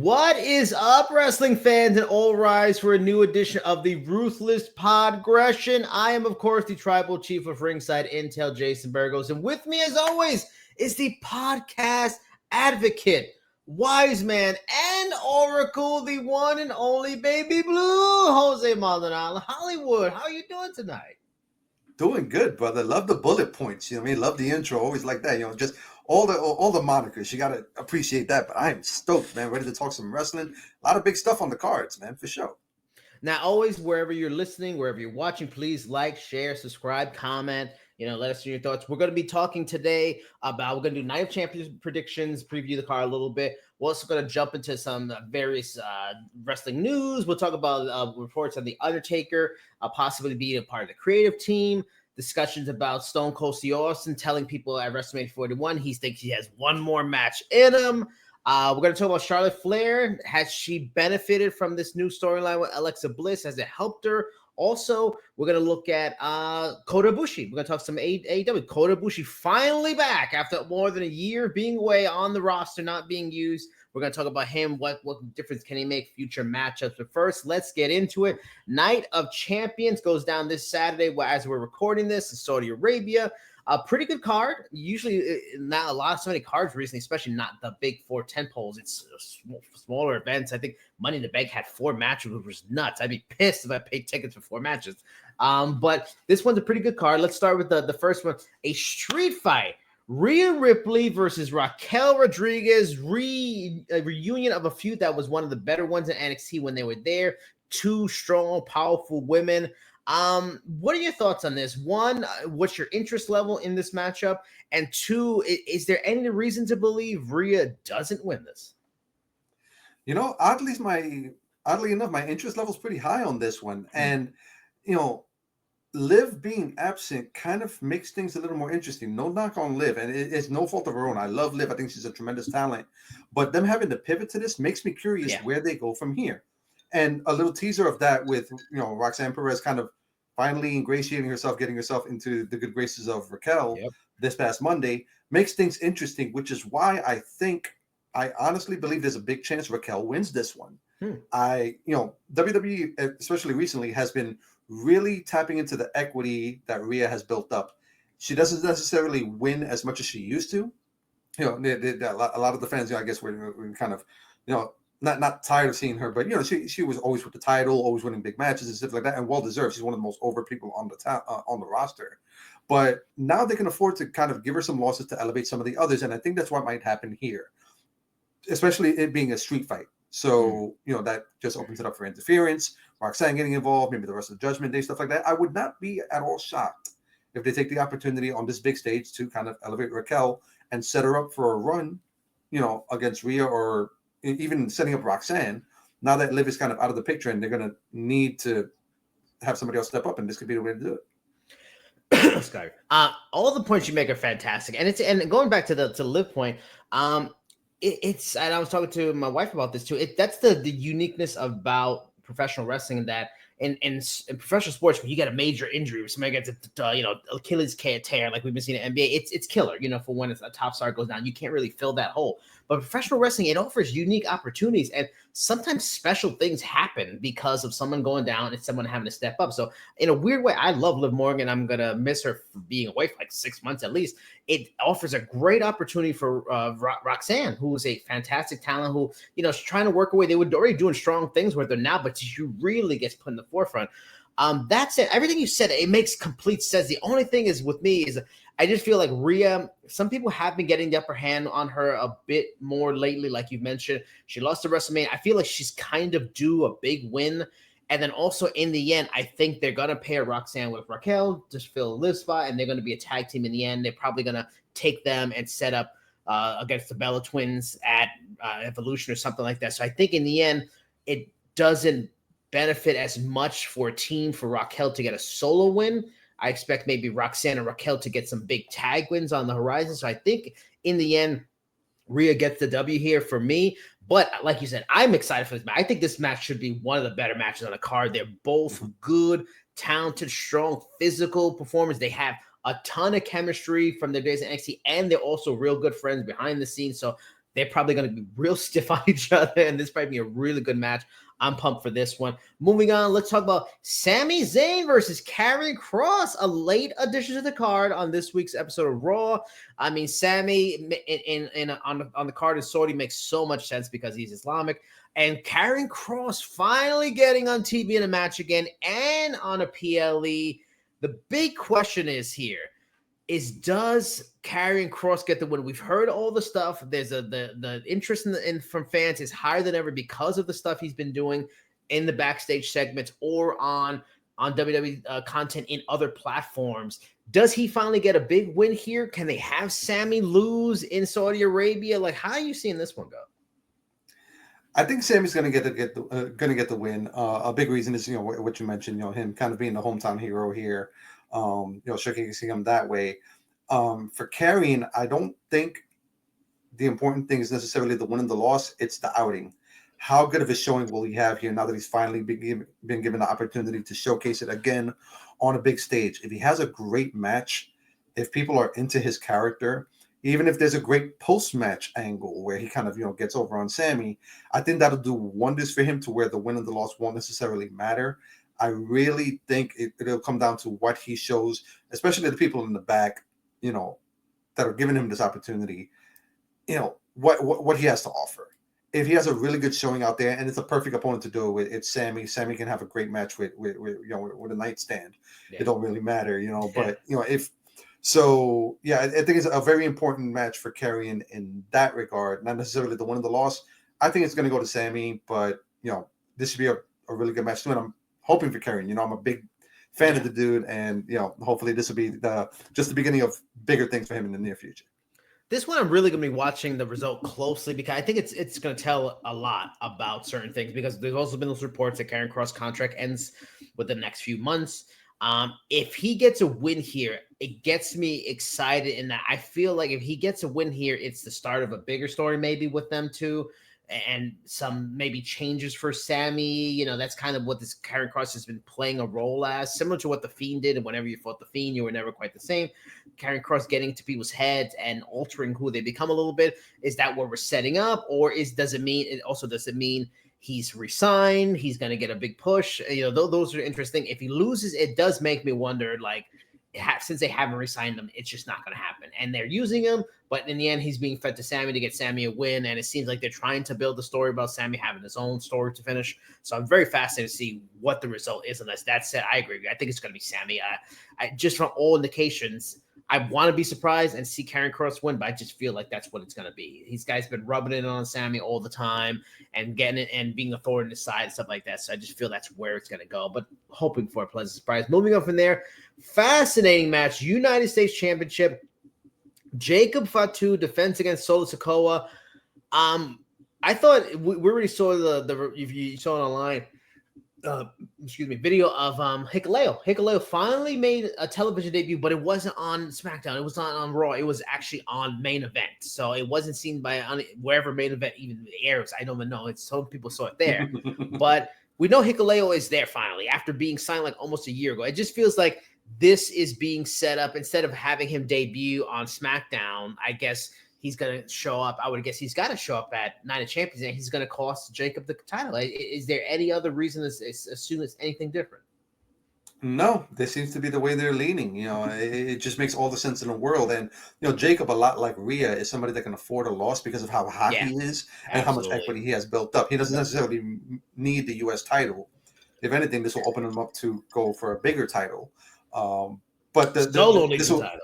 What is up, wrestling fans, and all rise for a new edition of the Ruthless Pod-gression. I am, of course, the tribal chief of Ringside Intel, Jason Burgos, and with me, as always, is the podcast advocate, wise man, and oracle, the one and only Baby Blue, Jose Maldonado. Hollywood, how are you doing tonight? Doing good, brother. Love the bullet points. You know what I mean? Love the intro. Always like that. You know, just all the monikers. You gotta appreciate that. But I am stoked, man. Ready to talk some wrestling. A lot of big stuff on the cards, man, for sure. Now, always, wherever you're listening, wherever you're watching, please like, share, subscribe, comment. Let us know your thoughts. We're going to be talking today about, we're going to do Night of Champions predictions, preview the card a little bit. We're also going to jump into some various wrestling news. We'll talk about reports on The Undertaker, possibly being a part of the creative team, discussions about Stone Cold Steve Austin telling people at WrestleMania 41 he thinks he has one more match in him. We're going to talk about Charlotte Flair. Has she benefited from this new storyline with Alexa Bliss? Has it helped her? Also, we're going to look at Kota Ibushi. We're going to talk some AEW. Kota Ibushi finally back after more than a year being away on the roster, not being used. We're going to talk about him. What difference can he make future matchups? But first, let's get into it. Night of Champions goes down this Saturday as we're recording this in Saudi Arabia. A pretty good card. Usually not so many cards recently, especially not the big 4 tentpoles. It's smaller events. I think Money in the Bank had 4 matches, which was nuts. I'd be pissed if I paid tickets for 4 matches. But this one's a pretty good card. Let's start with the first one. A street fight. Rhea Ripley versus Raquel Rodriguez. A reunion of a feud that was one of the better ones in NXT when they were there. 2 strong, powerful women. What are your thoughts on this? 1, what's your interest level in this matchup? And 2, is there any reason to believe Rhea doesn't win this? You know, oddly enough, my interest level is pretty high on this one. And, Liv being absent kind of makes things a little more interesting. No knock on Liv, and it's no fault of her own. I love Liv. I think she's a tremendous talent. But them having to pivot to this makes me curious where they go from here. And a little teaser of that with, Roxanne Perez kind of finally ingratiating herself, getting herself into the good graces of Raquel this past Monday makes things interesting, which is why I honestly believe there's a big chance Raquel wins this one. WWE, especially recently, has been really tapping into the equity that Rhea has built up. She doesn't necessarily win as much as she used to. A lot of the fans, I guess, were kind of, not tired of seeing her, but she was always with the title, always winning big matches and stuff like that, and well deserved. She's one of the most over people on the roster. But now they can afford to kind of give her some losses to elevate some of the others, and I think that's what might happen here, especially it being a street fight. So that just opens it up for interference, Roxanne getting involved, maybe the rest of the Judgment Day, stuff like that. I would not be at all shocked if they take the opportunity on this big stage to kind of elevate Raquel and set her up for a run, against Rhea, or even setting up Roxanne, now that Liv is kind of out of the picture, and they're going to need to have somebody else step up, and this could be the way to do it. Scott, all the points you make are fantastic, and going back to the Liv point, it's and I was talking to my wife about this too. That's the uniqueness about professional wrestling, that in professional sports, when you get a major injury, or somebody gets Achilles tear, like we've been seeing in NBA, it's killer. For when a top star goes down, you can't really fill that hole. But professional wrestling, it offers unique opportunities, and sometimes special things happen because of someone going down and someone having to step up. So in a weird way, I love Liv Morgan. I'm going to miss her for being away for like 6 months at least. It offers a great opportunity for Roxanne, who is a fantastic talent, who, she's trying to work her way. They were already doing strong things with her now, but she really gets put in the forefront. That's it. Everything you said, it makes complete sense. The only thing is with me is I just feel like Rhea, some people have been getting the upper hand on her a bit more lately. Like you mentioned, she lost to WrestleMania. I feel like she's kind of due a big win. And then also in the end, I think they're going to pair Roxanne with Raquel to fill a Liv spot, and they're going to be a tag team in the end. They're probably going to take them and set up against the Bella Twins at Evolution or something like that. So I think in the end, it doesn't benefit as much for a team for Raquel to get a solo win. I expect maybe Roxanne and Raquel to get some big tag wins on the horizon. So I think in the end, Rhea gets the W here for me. But like you said, I'm excited for this match. I think this match should be one of the better matches on the card. They're both good, talented, strong, physical performers. They have a ton of chemistry from their days at NXT, and they're also real good friends behind the scenes. So They're probably going to be real stiff on each other, and this might be a really good match. I'm pumped for this one. Moving on, let's talk about Sami Zayn versus Karrion Kross, a late addition to the card on this week's episode of Raw. I mean, Sami on the card in Saudi makes so much sense because he's Islamic. And Karrion Kross finally getting on TV in a match again and on a PLE. The big question is does Karrion Kross get the win? We've heard all the stuff. There's the interest from fans is higher than ever because of the stuff he's been doing in the backstage segments or on WWE content in other platforms. Does he finally get a big win here? Can they have Sami lose in Saudi Arabia? Like, how are you seeing this one go? I think Sami's going to get the win. A big reason is what you mentioned, him kind of being the hometown hero here. Showcasing him that way. For Karrion, I don't think the important thing is necessarily the win and the loss. It's the outing. How good of a showing will he have here now that he's finally been given the opportunity to showcase it again on a big stage? If he has a great match, if people are into his character, even if there's a great post-match angle where he kind of gets over on Sami, I think that'll do wonders for him to where the win and the loss won't necessarily matter. I really think it'll come down to what he shows, especially the people in the back, that are giving him this opportunity, what he has to offer. If he has a really good showing out there and it's a perfect opponent to do it with, it's Sami. Sami can have a great match with a nightstand. Yeah. It don't really matter, but I think it's a very important match for Karrion in that regard, not necessarily the win and the loss. I think it's going to go to Sami, but this should be a really good match too. And I'm hoping for Karrion. I'm a big fan of the dude, and hopefully this will be just the beginning of bigger things for him in the near future. This one I'm really going to be watching the result closely because I think it's going to tell a lot about certain things because there's also been those reports that Karrion Kross contract ends within the next few months. If he gets a win here, it gets me excited in that I feel like if he gets a win here, it's the start of a bigger story maybe with them too. And some maybe changes for Sami. That's kind of what this Karrion Kross has been playing a role as, similar to what The Fiend did. And whenever you fought The Fiend, you were never quite the same. Karrion Kross getting to people's heads and altering who they become a little bit. Is that what we're setting up? Or does it mean he's resigned? He's going to get a big push? Those are interesting. If he loses, it does make me wonder, since they haven't re-signed him, it's just not going to happen. And they're using him, but in the end, he's being fed to Sami to get Sami a win. And it seems like they're trying to build the story about Sami having his own story to finish. So I'm very fascinated to see what the result is on this. That said, I agree with you. I think it's going to be Sami. I just from all indications, I want to be surprised and see Karrion Kross win, but I just feel like that's what it's going to be. These guys been rubbing it on Sami all the time and getting it and being a thorn in his side and stuff like that. So I just feel that's where it's going to go, but hoping for a pleasant surprise. Moving on from there, fascinating match, United States Championship. Jacob Fatu defense against Solo Sikoa. I thought we already saw the if you saw it online. Video of Hikuleo. Hikuleo finally made a television debut, but it wasn't on SmackDown. It was not on Raw. It was actually on Main Event. So it wasn't seen by wherever Main Event even airs. I don't even know. It's some people saw it there. But we know Hikuleo is there finally after being signed like almost a year ago. It just feels like this is being set up instead of having him debut on SmackDown. I guess he's going to show up. I would guess he's got to show up at Night of Champions, and he's going to cost Jacob the title. Is there any other reason to assume it's anything different? No, this seems to be the way they're leaning. It just makes all the sense in the world. And, Jacob, a lot like Rhea, is somebody that can afford a loss because of how hot he is and how much equity he has built up. He doesn't necessarily need the U.S. title. If anything, this will open him up to go for a bigger title. But Solo needs a title.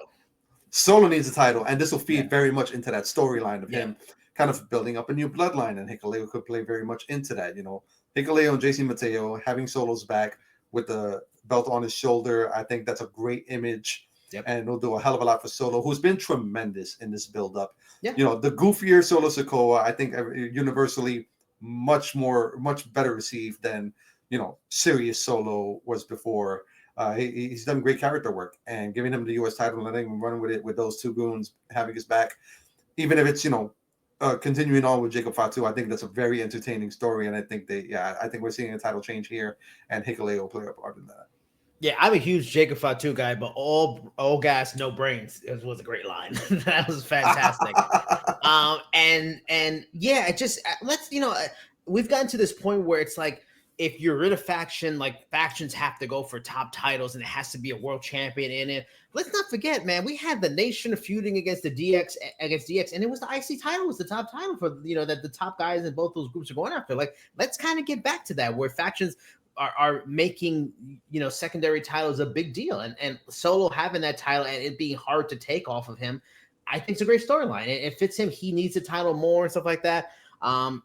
Solo needs a title, and this will feed very much into that storyline of him kind of building up a new bloodline, and Hikuleo could play very much into that. Hikuleo and JC Mateo having Solo's back with the belt on his shoulder, I think that's a great image, and it'll do a hell of a lot for Solo, who's been tremendous in this build-up. The goofier Solo Sikoa, I think universally much better received than serious Solo was before. He's done great character work, and giving him the U.S. title and letting him run with it with those two goons having his back, even if it's continuing on with Jacob Fatu, I think that's a very entertaining story, and I think I think we're seeing a title change here, and Hikuleo will play a part in that. Yeah, I'm a huge Jacob Fatu guy, but all gas, no brains was a great line. That was fantastic. And yeah, it just let's we've gotten to this point where it's like if you're in a faction, like factions have to go for top titles and it has to be a world champion in it. Let's not forget, man, we had the Nation feuding against the DX, and it was the IC title was the top title for that the top guys in both those groups are going after. Like, let's kind of get back to that where factions are making secondary titles a big deal, and Solo having that title and it being hard to take off of him, I think it's a great storyline. It fits him. He needs a title more and stuff like that. I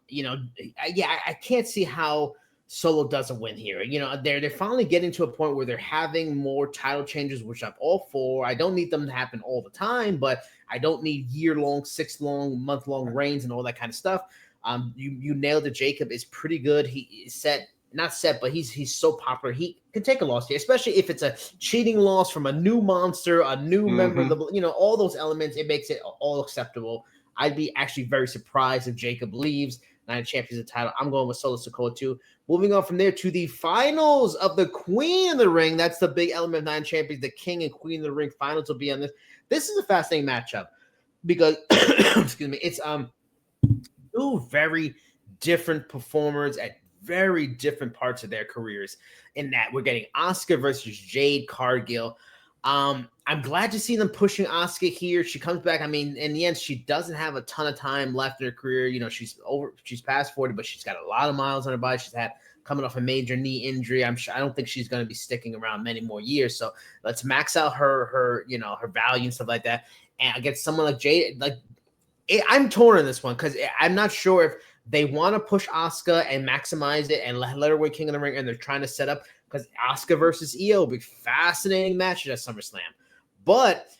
can't see how Solo doesn't win here. They're finally getting to a point where they're having more title changes, which I'm all for. I don't need them to happen all the time, but I don't need year-long, 6-long, month-long reigns and all that kind of stuff. You nailed it. Jacob is pretty good. He is not set, but he's so popular. He can take a loss here, especially if it's a cheating loss from a new monster, a new member of the, all those elements. It makes it all acceptable. I'd be actually very surprised if Jacob leaves Night of Champions the title. I'm going with Solo Sikoa too. Moving on from there to the finals of the Queen of the Ring. That's the big element of Night of Champions. The King and Queen of the Ring finals will be on this. This is a fascinating matchup because excuse me, it's two very different performers at very different parts of their careers in that we're getting Asuka versus Jade Cargill. I'm glad to see them pushing Asuka here. She comes back. I mean, in the end, she doesn't have a ton of time left in her career. She's past 40, but she's got a lot of miles on her body. She's had coming off a major knee injury. I don't think she's going to be sticking around many more years. So let's max out her value and stuff like that. And against someone like Jade, I'm torn on this one because I'm not sure if they want to push Asuka and maximize it and let her win King of the Ring, and they're trying to set up because Asuka versus Io will be fascinating match at SummerSlam. But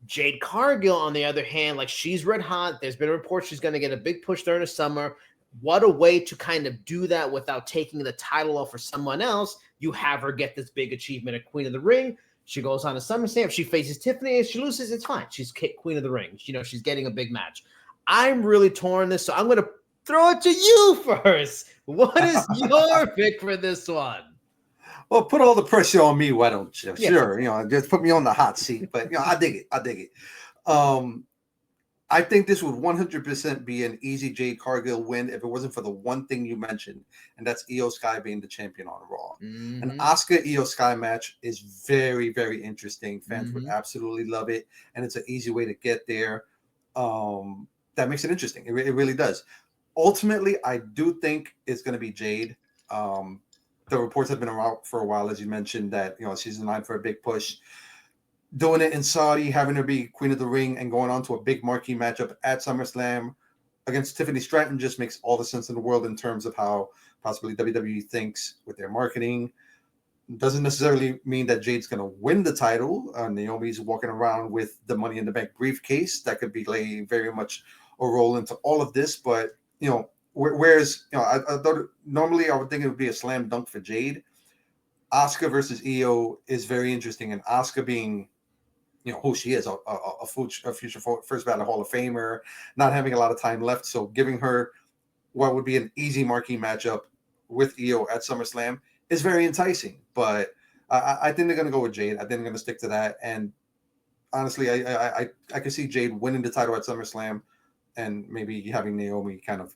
Jade Cargill, on the other hand, like she's red hot. There's been a report she's going to get a big push during the summer. What a way to kind of do that without taking the title off for someone else. You have her get this big achievement at Queen of the Ring. She goes on to SummerSlam. If she faces Tiffany and she loses, it's fine. She's Queen of the Ring. She's getting a big match. I'm really torn on this, so I'm going to throw it to you first. What is your pick for this one? Well, put all the pressure on me, why don't you? Yeah. Sure, just put me on the hot seat. But I dig it. I think this would 100% be an easy Jade Cargill win if it wasn't for the one thing you mentioned, and that's Io Sky being the champion on Raw. An Asuka Io Sky match is very, very interesting. Fans would absolutely love it, and it's an easy way to get there. That makes it interesting. It really does. Ultimately, I do think it's going to be Jade. The reports have been around for a while, as you mentioned, that she's in line for a big push. Doing it in Saudi, having her be Queen of the Ring, and going on to a big marquee matchup at SummerSlam against Tiffany Stratton just makes all the sense in the world in terms of how possibly WWE thinks with their marketing. Doesn't necessarily mean that Jade's going to win the title. Naomi's walking around with the Money in the Bank briefcase. That could be playing very much a role into all of this, but whereas I thought normally I would think it would be a slam dunk for Jade. Asuka versus Io is very interesting, and Asuka being who she is, a future first ballot Hall of Famer, not having a lot of time left, so giving her what would be an easy marquee matchup with Io at SummerSlam is very enticing. But I think they're going to go with Jade. I think they're going to stick to that, and honestly, I can see Jade winning the title at SummerSlam, and maybe having Naomi kind of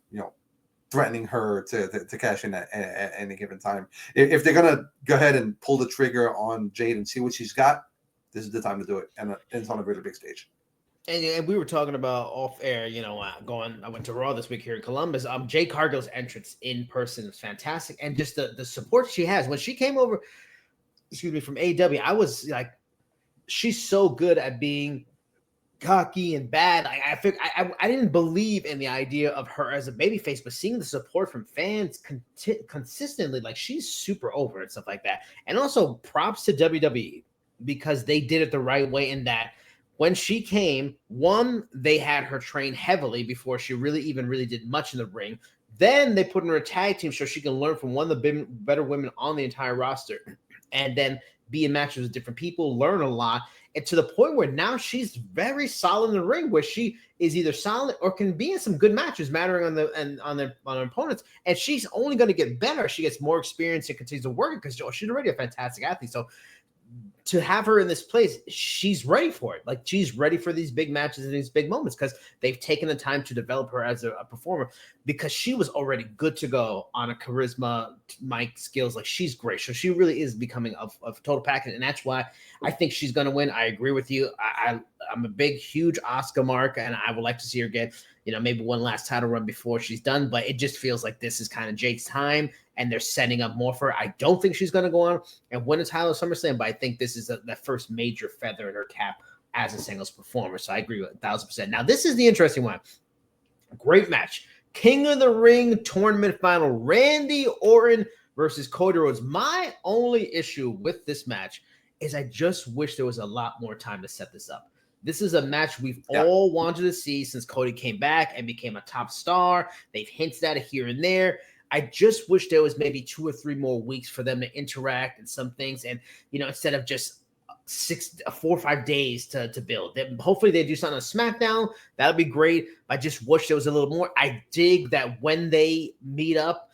threatening her to cash in at any given time. If they're gonna go ahead and pull the trigger on Jade and see what she's got, this is the time to do it, and it's on a really big stage. And we were talking about off air, I went to Raw this week here in Columbus. Jade Cargill's entrance in person is fantastic, and just the support she has when she came over, from AEW, I was like, she's so good at being cocky and bad. I didn't believe in the idea of her as a babyface, but seeing the support from fans consistently, like she's super over and stuff like that. And also props to WWE because they did it the right way in that when she came, one, they had her train heavily before she really did much in the ring. Then they put her in a tag team so she can learn from one of the better women on the entire roster, and then be in matches with different people, learn a lot. And to the point where now she's very solid in the ring, where she is either solid or can be in some good matches, mattering on her opponents. And she's only going to get better. She gets more experience and continues to work because she's already a fantastic athlete. So to have her in this place, she's ready for it. Like, she's ready for these big matches and these big moments because they've taken the time to develop her as a performer, because she was already good to go on a charisma, mic skills. Like, she's great. So she really is becoming a total package. And that's why I think she's going to win. I agree with you. I'm a big, huge Asuka mark, and I would like to see her get, maybe one last title run before she's done. But it just feels like this is kind of Jade's time, and they're setting up more for her. I don't think she's going to go on and win a title at SummerSlam, but I think this is the first major feather in her cap as a singles performer. So I agree with 1,000%. Now, this is the interesting one. Great match. King of the Ring tournament final, Randy Orton versus Cody Rhodes. My only issue with this match is I just wish there was a lot more time to set this up. This is a match we've all wanted to see since Cody came back and became a top star. They've hinted at it here and there. I just wish there was maybe 2 or 3 more weeks for them to interact and some things. And, instead of just 4 or 5 days to build. Then hopefully they do something on SmackDown. That'll be great. I just wish there was a little more. I dig that when they meet up,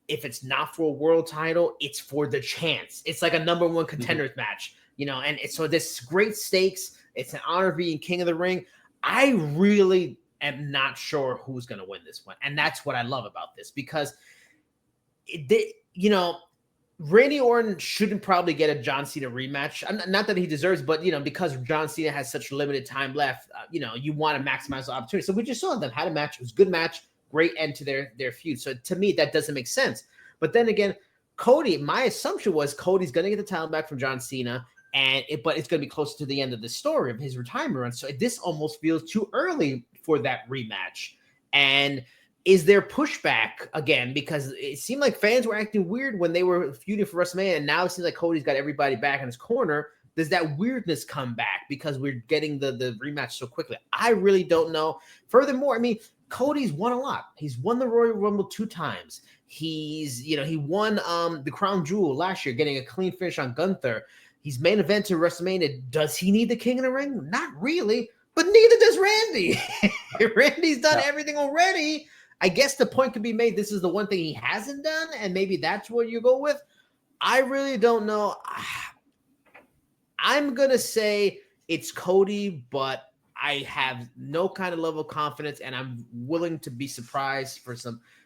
if it's not for a world title, it's for the chance. It's like a number 1 contenders match, and so this great stakes. It's an honor being King of the Ring. I really am not sure who's going to win this one. And that's what I love about this, because Randy Orton shouldn't probably get a John Cena rematch. Not that he deserves, but, because John Cena has such limited time left, you want to maximize the opportunity. So we just saw them had a match. It was a good match, great end to their feud. So to me, that doesn't make sense. But then again, Cody, my assumption was Cody's going to get the title back from John Cena, but it's going to be close to the end of the story of his retirement run. So this almost feels too early for that rematch. And is there pushback again? Because it seemed like fans were acting weird when they were feuding for WrestleMania, and now it seems like Cody's got everybody back in his corner. Does that weirdness come back because we're getting the rematch so quickly? I really don't know. Furthermore, I mean, Cody's won a lot. He's won the Royal Rumble 2 times. He won the Crown Jewel last year, getting a clean finish on Gunther. He's main event to WrestleMania. Does he need the King of the Ring? Not really, but neither does Randy. Randy's done everything already. I guess the point could be made. This is the one thing he hasn't done, and maybe that's what you go with. I really don't know. I'm going to say it's Cody, but I have no kind of level of confidence, and I'm willing to be surprised for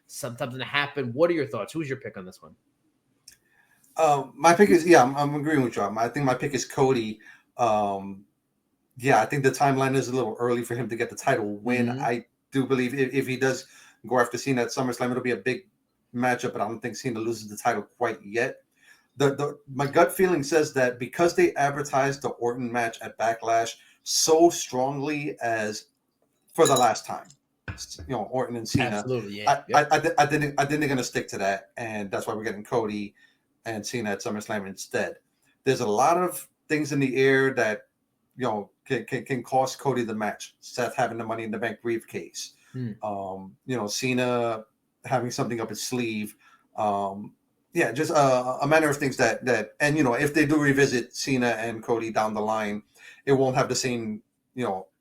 something to happen. What are your thoughts? Who's your pick on this one? My pick is, I'm agreeing with you. I think my pick is Cody. I think the timeline is a little early for him to get the title win. Mm-hmm. I do believe if he does go after Cena at SummerSlam, it'll be a big matchup, but I don't think Cena loses the title quite yet. My gut feeling says that because they advertised the Orton match at Backlash so strongly as for the last time, Orton and Cena. Absolutely, I think they're going to stick to that, and that's why we're getting Cody and Cena at SummerSlam instead. There's a lot of things in the air that can cost Cody the match. Seth having the Money in the Bank briefcase. Cena having something up his sleeve. Just a manner of things that if they do revisit Cena and Cody down the line, it won't have the same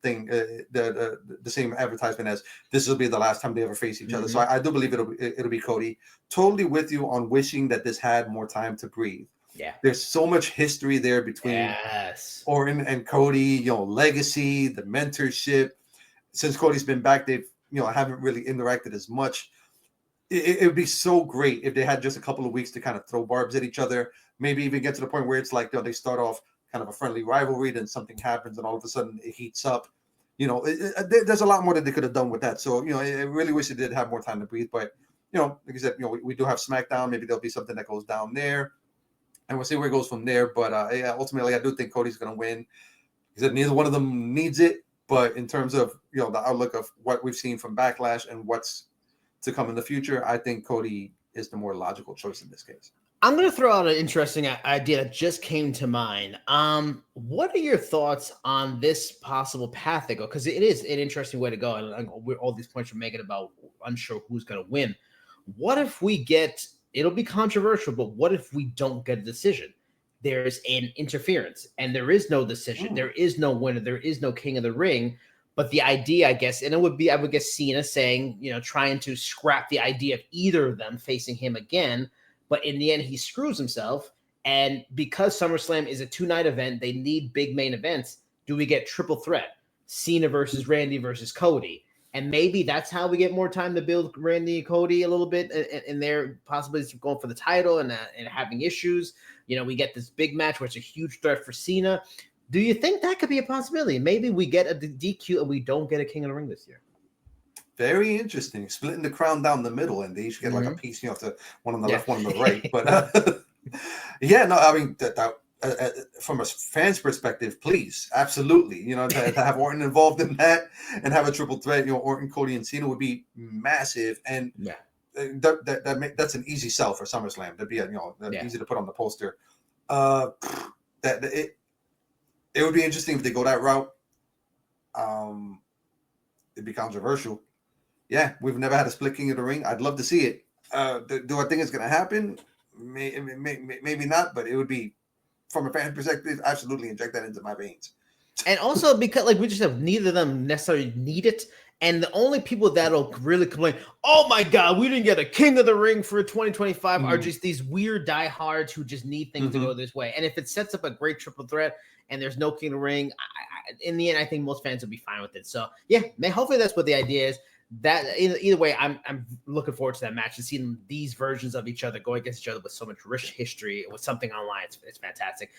thing, the same advertisement as this will be the last time they ever face each other. So I do believe it'll be Cody. Totally with you on wishing that this had more time to breathe. Yeah, there's so much history there between Orton and Cody. Legacy, the mentorship. Since Cody's been back, they've haven't really interacted as much. It would be so great if they had just a couple of weeks to kind of throw barbs at each other. Maybe even get to the point where it's like they start off kind of a friendly rivalry, then something happens, and all of a sudden it heats up. There's a lot more that they could have done with that. So I really wish they did have more time to breathe. But like I said, we do have SmackDown. Maybe there'll be something that goes down there, and we'll see where it goes from there. But ultimately, I do think Cody's going to win. Because neither one of them needs it. But in terms of the outlook of what we've seen from Backlash and what's to come in the future, I think Cody is the more logical choice in this case. I'm going to throw out an interesting idea that just came to mind. What are your thoughts on this possible path they go? Because it is an interesting way to go. And all these points you're making about unsure who's going to win. What if we get, it'll be controversial, but what if we don't get a decision? There's an interference and there is no decision. There is no winner. There is no King of the Ring. But the idea, I guess, and it would be, I would guess Cena saying, trying to scrap the idea of either of them facing him again. But in the end, he screws himself And because SummerSlam is a 2-night event, they need big main events. Do we get triple threat? Cena versus Randy versus Cody. And maybe that's how we get more time to build Randy and Cody a little bit, and they're possibly going for the title and having issues. We get this big match where it's a huge threat for Cena. Do you think that could be a possibility? Maybe we get a DQ and we don't get a King of the Ring this year. Very interesting. Splitting the crown down the middle, and they each get like a piece, to one on the left, one on the right. But yeah, no, I mean that from a fan's perspective, please, absolutely, to have Orton involved in that and have a triple threat, Orton, Cody, and Cena would be massive, and that's an easy sell for SummerSlam. That'd be easy to put on the poster. It would be interesting if they go that route. It'd be controversial. Yeah, we've never had a split King of the Ring. I'd love to see it. Do I think it's going to happen? Maybe not, but it would be, from a fan perspective, absolutely inject that into my veins. And also because, like we just said, neither of them necessarily need it. And the only people that'll really complain, oh my God, we didn't get a King of the Ring for 2025 are just these weird diehards who just need things to go this way. And if it sets up a great triple threat and there's no King of the Ring, in the end, I think most fans will be fine with it. So yeah, hopefully that's what the idea is. That either way, I'm looking forward to that match and seeing these versions of each other go against each other with so much rich history with something online. It's fantastic.